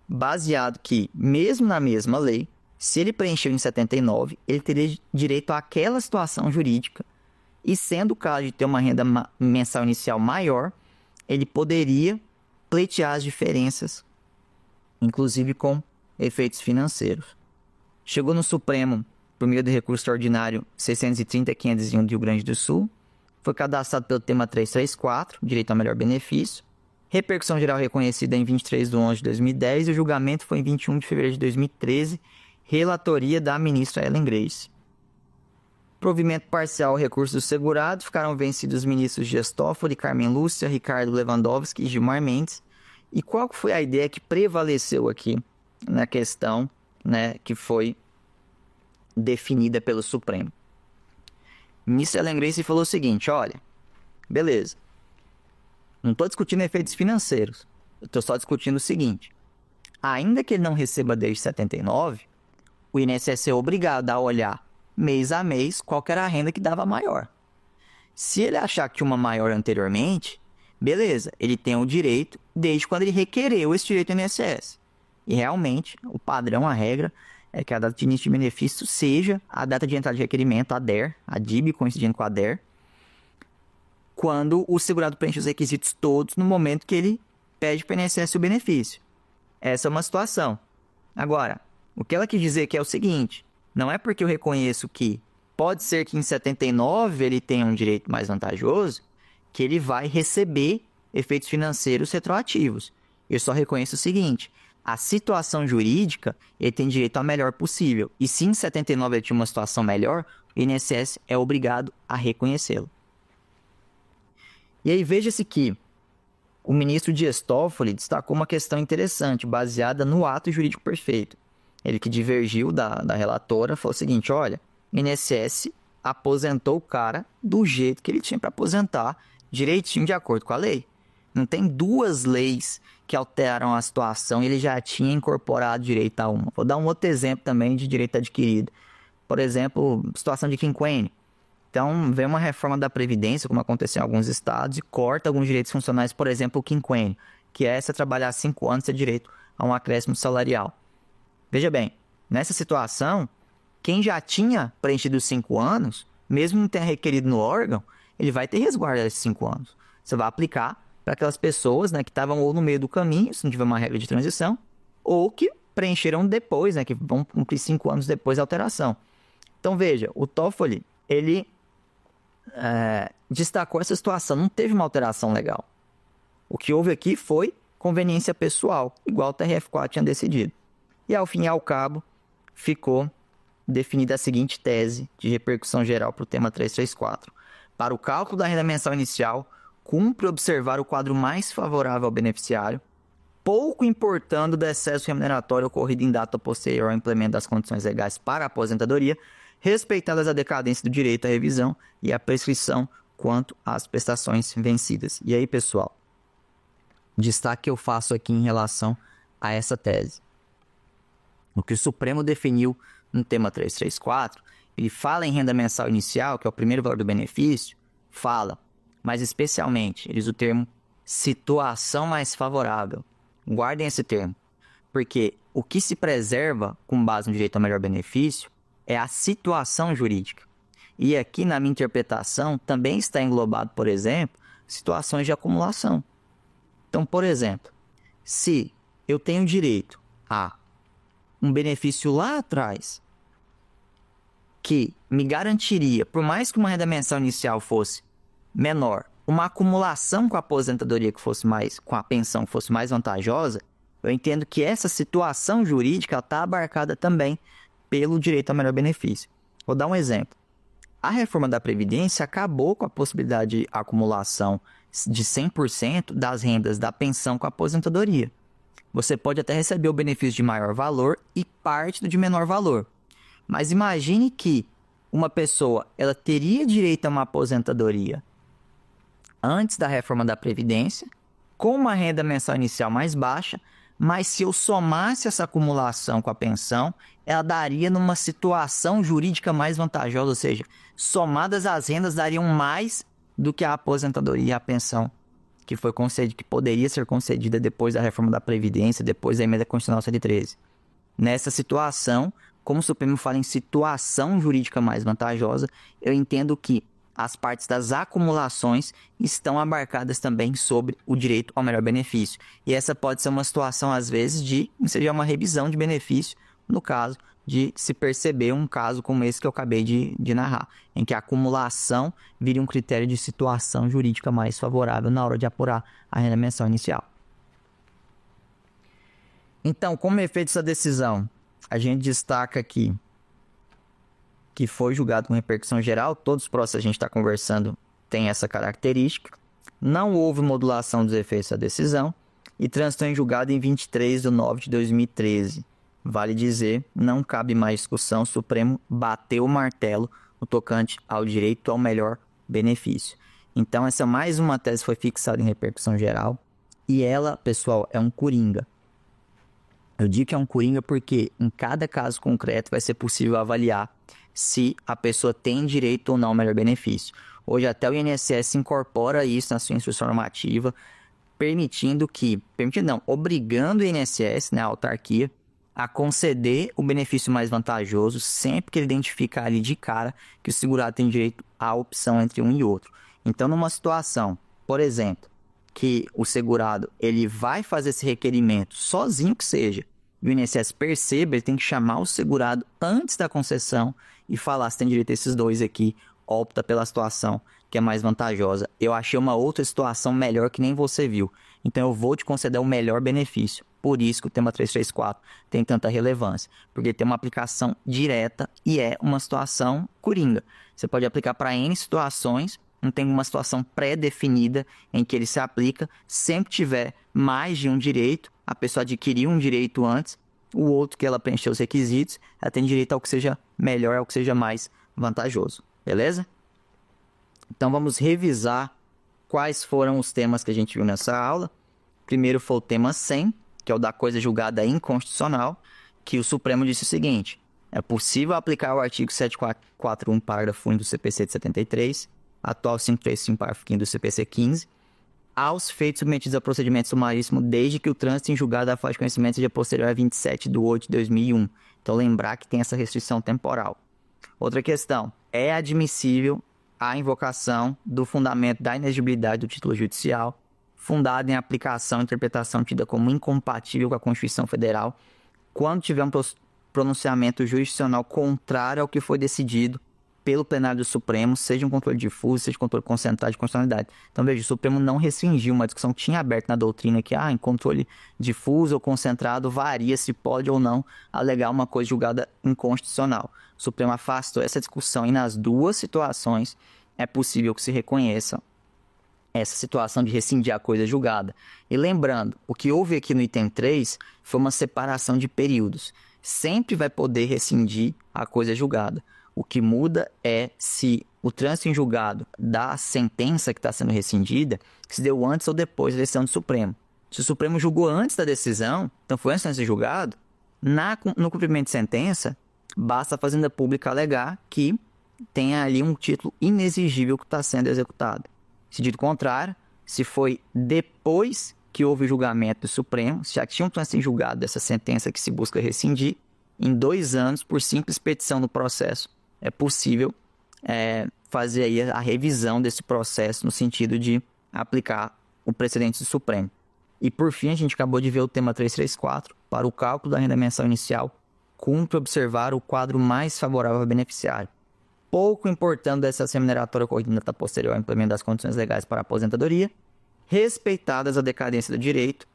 baseado que, mesmo na mesma lei, se ele preencheu em 79, ele teria direito àquela situação jurídica e, sendo o caso de ter uma renda mensal inicial maior, ele poderia pleitear as diferenças, inclusive com efeitos financeiros. Chegou no Supremo por meio do recurso extraordinário 630.501 do Rio Grande do Sul, foi cadastrado pelo tema 334, direito ao melhor benefício, repercussão geral reconhecida em 23/11/2010 e o julgamento foi em 21 de fevereiro de 2013, relatoria da ministra Ellen Grace. Provimento parcial ao recurso do segurado, ficaram vencidos os ministros Dias Toffoli, Carmen Lúcia, Ricardo Lewandowski e Gilmar Mendes. E qual foi a ideia que prevaleceu aqui na questão, que foi definida pelo Supremo? A ministra Ellen Grace falou o seguinte, olha, beleza, não estou discutindo efeitos financeiros, eu estou só discutindo o seguinte, ainda que ele não receba desde 79, o INSS é obrigado a olhar mês a mês qual que era a renda que dava maior. Se ele achar que uma maior anteriormente, beleza, ele tem o direito desde quando ele requereu esse direito do INSS. E realmente, o padrão, a regra, é que a data de início de benefício seja a data de entrada de requerimento, a DER, a DIB coincidindo com a DER, quando o segurado preenche os requisitos todos no momento que ele pede para o INSS o benefício. Essa é uma situação. Agora, o que ela quis dizer aqui é o seguinte, não é porque eu reconheço que pode ser que em 79 ele tenha um direito mais vantajoso, que ele vai receber efeitos financeiros retroativos. Eu só reconheço o seguinte, a situação jurídica, ele tem direito ao melhor possível. E se em 79 ele tinha uma situação melhor, o INSS é obrigado a reconhecê-lo. E aí veja-se que o ministro Dias Toffoli destacou uma questão interessante, baseada no ato jurídico perfeito. Ele que divergiu da relatora, falou o seguinte, olha, o INSS aposentou o cara do jeito que ele tinha para aposentar, direitinho de acordo com a lei. Não tem duas leis que alteraram a situação e ele já tinha incorporado direito a uma. Vou dar um outro exemplo também de direito adquirido. Por exemplo, situação de quinquênio. Então, vem uma reforma da Previdência, como aconteceu em alguns estados, e corta alguns direitos funcionais, por exemplo, o quinquênio, que é você trabalhar 5 anos e ter direito a um acréscimo salarial. Veja bem, nessa situação, quem já tinha preenchido os 5 anos, mesmo não tenha requerido no órgão, ele vai ter resguardo desses 5 anos. Você vai aplicar para aquelas pessoas, né, que estavam ou no meio do caminho, se não tiver uma regra de transição, ou que preencheram depois, né, que vão cumprir 5 anos depois da alteração. Então, veja, o Toffoli, ele destacou essa situação, não teve uma alteração legal. O que houve aqui foi conveniência pessoal, igual o TRF4 tinha decidido. E ao fim e ao cabo, ficou definida a seguinte tese de repercussão geral para o tema 334. Para o cálculo da renda mensal inicial, cumpre observar o quadro mais favorável ao beneficiário, pouco importando do excesso remuneratório ocorrido em data posterior ao implemento das condições legais para a aposentadoria, respeitadas a decadência do direito à revisão e a prescrição quanto às prestações vencidas. E aí, pessoal, destaque que eu faço aqui em relação a essa tese. O que o Supremo definiu no tema 334, ele fala em renda mensal inicial, que é o primeiro valor do benefício, fala, mas especialmente, ele usa o termo situação mais favorável. Guardem esse termo, porque o que se preserva com base no direito ao melhor benefício é a situação jurídica. E aqui, na minha interpretação, também está englobado, por exemplo, situações de acumulação. Então, por exemplo, se eu tenho direito a um benefício lá atrás que me garantiria, por mais que uma renda mensal inicial fosse menor, uma acumulação com a aposentadoria que fosse mais, com a pensão que fosse mais vantajosa, eu entendo que essa situação jurídica está abarcada também pelo direito ao melhor benefício. Vou dar um exemplo. A reforma da Previdência acabou com a possibilidade de acumulação de 100% das rendas da pensão com a aposentadoria. Você pode até receber o benefício de maior valor e parte do de menor valor. Mas imagine que uma pessoa ela teria direito a uma aposentadoria antes da reforma da Previdência, com uma renda mensal inicial mais baixa, mas se eu somasse essa acumulação com a pensão, ela daria numa situação jurídica mais vantajosa, ou seja, somadas as rendas dariam mais do que a aposentadoria e a pensão que foi concedida, que poderia ser concedida depois da reforma da Previdência, depois da emenda constitucional 113. Nessa situação, como o Supremo fala em situação jurídica mais vantajosa, eu entendo que as partes das acumulações estão abarcadas também sobre o direito ao melhor benefício. E essa pode ser uma situação, às vezes, de seja uma revisão de benefício, no caso de se perceber um caso como esse que eu acabei de narrar, em que a acumulação vira um critério de situação jurídica mais favorável na hora de apurar a renda mensal inicial. Então, como efeito dessa decisão, a gente destaca aqui que foi julgado com repercussão geral, todos os processos que a gente está conversando têm essa característica, não houve modulação dos efeitos da decisão e transitou em julgado em 23 de nove de 2013. Vale dizer, não cabe mais discussão, o Supremo bateu o martelo no tocante ao direito ao melhor benefício. Então, essa mais uma tese foi fixada em repercussão geral e ela, pessoal, é um coringa. Eu digo que é um coringa porque em cada caso concreto vai ser possível avaliar se a pessoa tem direito ou não ao melhor benefício. Hoje até o INSS incorpora isso na sua instrução normativa, obrigando o INSS, né, a autarquia, a conceder o benefício mais vantajoso sempre que ele identificar ali de cara que o segurado tem direito à opção entre um e outro. Então, numa situação, por exemplo, que o segurado ele vai fazer esse requerimento sozinho que seja, e o INSS perceba, ele tem que chamar o segurado antes da concessão e falar se tem direito a esses dois aqui, opta pela situação que é mais vantajosa. Eu achei uma outra situação melhor que nem você viu. então eu vou te conceder o melhor benefício. Por isso que o tema 334 tem tanta relevância, porque tem uma aplicação direta e é uma situação coringa. Você pode aplicar para N situações, não tem uma situação pré-definida em que ele se aplica. Sempre tiver mais de um direito, a pessoa adquiriu um direito antes, o outro que ela preencheu os requisitos, ela tem direito ao que seja melhor, ao que seja mais vantajoso. Beleza? Então vamos revisar quais foram os temas que a gente viu nessa aula. Primeiro foi o tema 100, que é o da coisa julgada inconstitucional, que o Supremo disse o seguinte: é possível aplicar o artigo 741, parágrafo 1 do CPC de 73, atual 535, parágrafo 5 do CPC 15, aos feitos submetidos a procedimento sumaríssimo, desde que o trânsito em julgado da fase de conhecimento seja posterior a 27 de 8 de 2001. Então, lembrar que tem essa restrição temporal. Outra questão: é admissível a invocação do fundamento da inexigibilidade do título judicial, fundado em aplicação e interpretação tida como incompatível com a Constituição Federal, quando tiver um pronunciamento jurisdicional contrário ao que foi decidido pelo plenário do Supremo, seja um controle difuso, seja um controle concentrado de constitucionalidade. Então, veja, o Supremo não restringiu uma discussão que tinha aberto na doutrina que, em controle difuso ou concentrado, varia se pode ou não alegar uma coisa julgada inconstitucional. O Supremo afastou essa discussão e, nas duas situações, é possível que se reconheça essa situação de rescindir a coisa julgada. E lembrando, o que houve aqui no item 3 foi uma separação de períodos. Sempre vai poder rescindir a coisa julgada. O que muda é se o trânsito em julgado da sentença que está sendo rescindida se deu antes ou depois da decisão do Supremo. Se o Supremo julgou antes da decisão, então foi antes de ser julgado, no cumprimento de sentença, basta a Fazenda Pública alegar que tem ali um título inexigível que está sendo executado. Se dito contrário, se foi depois que houve o julgamento do Supremo, se já tinha um trânsito em julgado dessa sentença que se busca rescindir, em 2 anos, por simples petição do processo, é possível fazer aí a revisão desse processo no sentido de aplicar o precedente do Supremo. E por fim, a gente acabou de ver o tema 334, para o cálculo da renda mensal inicial, cumpre observar o quadro mais favorável ao beneficiário, pouco importando dessa remuneratória ocorrida na posterior ao implemento das condições legais para a aposentadoria, respeitadas a decadência do direito,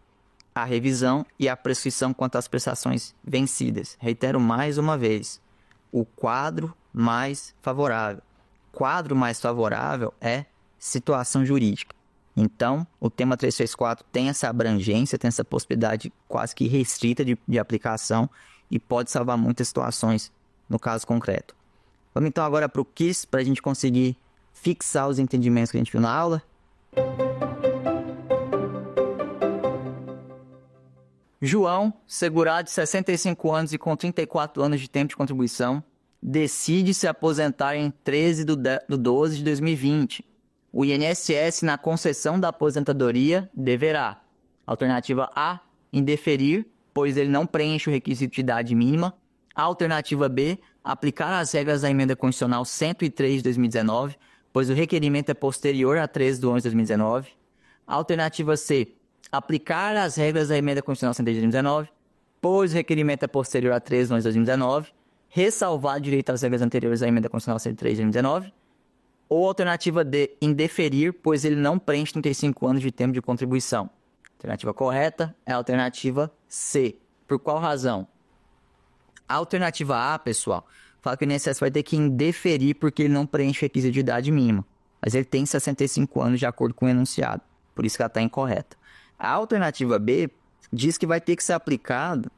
a revisão e a prescrição quanto às prestações vencidas. Reitero mais uma vez, o quadro mais favorável. Quadro mais favorável é situação jurídica. Então, o tema 334 tem essa abrangência, tem essa possibilidade quase que restrita de aplicação e pode salvar muitas situações no caso concreto. Vamos então agora para o quiz, para a gente conseguir fixar os entendimentos que a gente viu na aula. João, segurado de 65 anos e com 34 anos de tempo de contribuição, decide se aposentar em 13 de 12 de 2020. O INSS, na concessão da aposentadoria, deverá: alternativa A, indeferir, pois ele não preenche o requisito de idade mínima. Alternativa B, aplicar as regras da emenda constitucional 103 de 2019, pois o requerimento é posterior a 13 de 11 de 2019. Alternativa C, aplicar as regras da emenda constitucional 103 de 2019, pois o requerimento é posterior a 13 de 11 de 2019, ressalvar direito às regras anteriores à emenda constitucional 103 de 2019. Ou alternativa D, indeferir, pois ele não preenche 35 anos de tempo de contribuição. A alternativa correta é a alternativa C. Por qual razão? A alternativa A, pessoal, fala que o INSS vai ter que indeferir porque ele não preenche o requisito de idade mínima. Mas ele tem 65 anos de acordo com o enunciado. Por isso que ela está incorreta. A alternativa B diz que vai ter que ser aplicado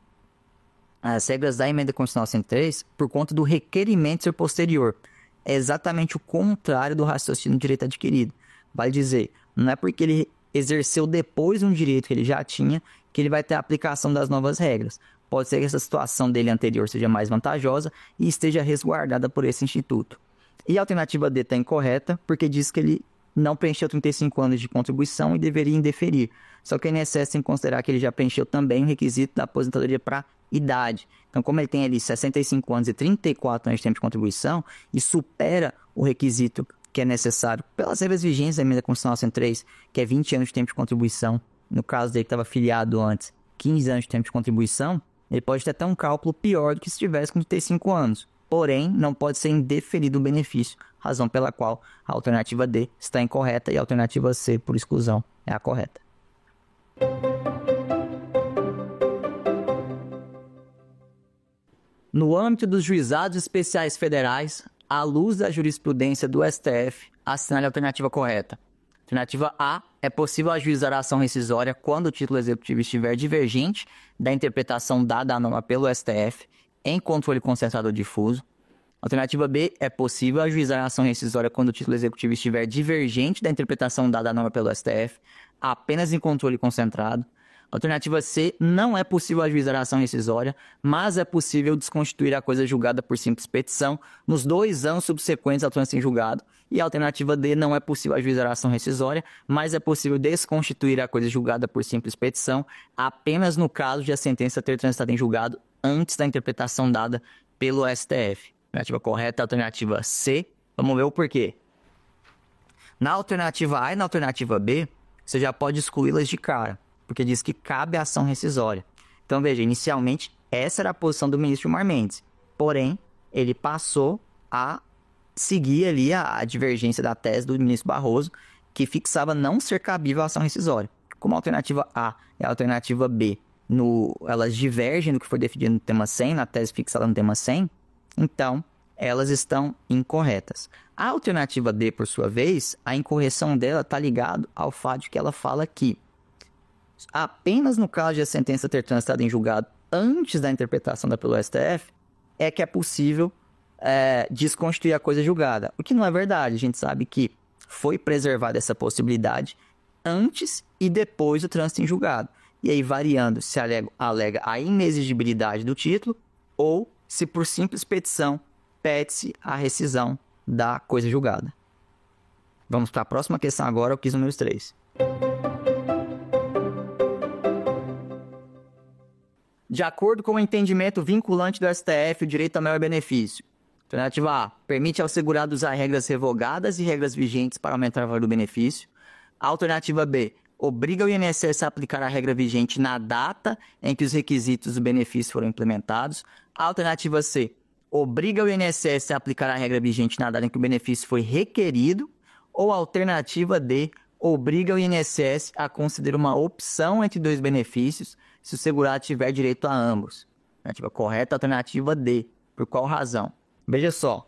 as regras da emenda constitucional 103 por conta do requerimento ser posterior. É exatamente o contrário do raciocínio do direito adquirido. Vale dizer, não é porque ele exerceu depois um direito que ele já tinha que ele vai ter a aplicação das novas regras. Pode ser que essa situação dele anterior seja mais vantajosa e esteja resguardada por esse instituto. E a alternativa D está incorreta porque diz que ele não preencheu 35 anos de contribuição e deveria indeferir. Só que o INSS tem que considerar que ele já preencheu também o requisito da aposentadoria para idade. Então, como ele tem ali 65 anos e 34 anos de tempo de contribuição e supera o requisito que é necessário pelas regras vigentes da emenda constitucional 103, que é 20 anos de tempo de contribuição, no caso dele que estava filiado antes, 15 anos de tempo de contribuição, ele pode ter até um cálculo pior do que se tivesse com 35 anos. Porém, não pode ser indeferido o benefício, razão pela qual a alternativa D está incorreta e a alternativa C, por exclusão, é a correta. No âmbito dos juizados especiais federais, à luz da jurisprudência do STF, assinale a alternativa correta. Alternativa A, é possível ajuizar a ação rescisória quando o título executivo estiver divergente da interpretação dada à norma pelo STF em controle concentrado ou difuso. Alternativa B, é possível ajuizar a ação rescisória quando o título executivo estiver divergente da interpretação dada à norma pelo STF apenas em controle concentrado. Alternativa C, não é possível ajuizar a ação rescisória, mas é possível desconstituir a coisa julgada por simples petição nos 2 anos subsequentes ao trânsito em julgado. E a alternativa D, não é possível ajuizar a ação rescisória, mas é possível desconstituir a coisa julgada por simples petição apenas no caso de a sentença ter transitado em julgado antes da interpretação dada pelo STF. A alternativa correta é a alternativa C. Vamos ver o porquê. Na alternativa A e na alternativa B, você já pode excluí-las de cara, porque diz que cabe a ação rescisória. Então, veja, inicialmente, essa era a posição do ministro Gilmar Mendes. Porém, ele passou a seguir ali a divergência da tese do ministro Barroso, que fixava não ser cabível a ação rescisória. Como a alternativa A e a alternativa B, elas divergem do que foi definido no tema 100, na tese fixada no tema 100, então, elas estão incorretas. A alternativa D, por sua vez, a incorreção dela está ligada ao fato de que ela fala que apenas no caso de a sentença ter transitado em julgado antes da interpretação da pelo STF, é que é possível desconstituir a coisa julgada. O que não é verdade. A gente sabe que foi preservada essa possibilidade antes e depois do trânsito em julgado. E aí, variando se alega a inexigibilidade do título ou se por simples petição pede-se a rescisão da coisa julgada. Vamos para a próxima questão agora, o quiz número 3. De acordo com o entendimento vinculante do STF, o direito ao maior benefício. Alternativa A, permite ao segurado usar regras revogadas e regras vigentes para aumentar o valor do benefício. Alternativa B, obriga o INSS a aplicar a regra vigente na data em que os requisitos do benefício foram implementados. Alternativa C, obriga o INSS a aplicar a regra vigente na data em que o benefício foi requerido. Ou alternativa D, obriga o INSS a conceder uma opção entre 2 benefícios se o segurado tiver direito a ambos. Alternativa correta, alternativa D. Por qual razão? Veja só.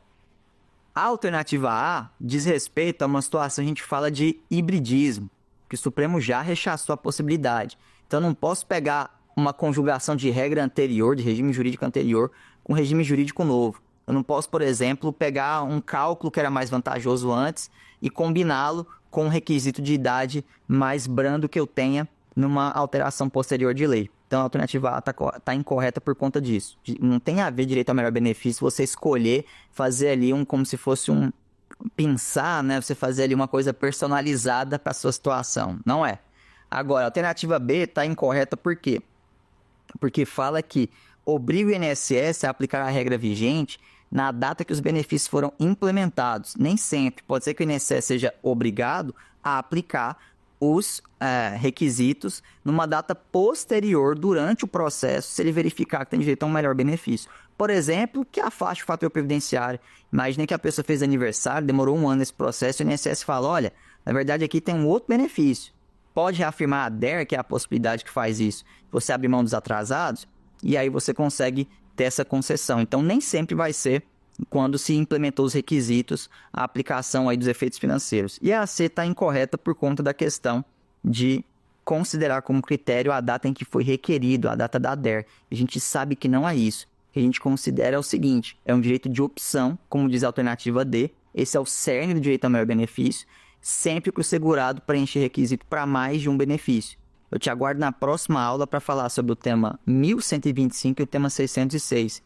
A alternativa A diz respeito a uma situação que a gente fala de hibridismo, que o Supremo já rechaçou a possibilidade. Então, eu não posso pegar uma conjugação de regra anterior, de regime jurídico anterior, com regime jurídico novo. Eu não posso, por exemplo, pegar um cálculo que era mais vantajoso antes e combiná-lo com um requisito de idade mais brando que eu tenha numa alteração posterior de lei. Então, a alternativa A está incorreta por conta disso. Não tem a ver direito ao melhor benefício você escolher fazer ali como se fosse pensar, né? Você fazer ali uma coisa personalizada para a sua situação. Não é. Agora, a alternativa B está incorreta por quê? Porque fala que obriga o INSS a aplicar a regra vigente na data que os benefícios foram implementados. Nem sempre. Pode ser que o INSS seja obrigado a aplicar os requisitos numa data posterior durante o processo, se ele verificar que tem direito a um melhor benefício. Por exemplo, que afaste o fator previdenciário. Imagine que a pessoa fez aniversário, demorou 1 ano nesse processo, e o INSS fala, olha, na verdade aqui tem um outro benefício. Pode reafirmar a DER, que é a possibilidade que faz isso. Você abre mão dos atrasados, e aí você consegue ter essa concessão. Então, nem sempre vai ser quando se implementou os requisitos, a aplicação aí dos efeitos financeiros. E a C está incorreta por conta da questão de considerar como critério a data em que foi requerido, a data da DER. A gente sabe que não é isso. O que a gente considera é o seguinte, é um direito de opção, como diz a alternativa D, esse é o cerne do direito ao maior benefício, sempre que o segurado preenche requisito para mais de um benefício. Eu te aguardo na próxima aula para falar sobre o tema 1125 e o tema 606.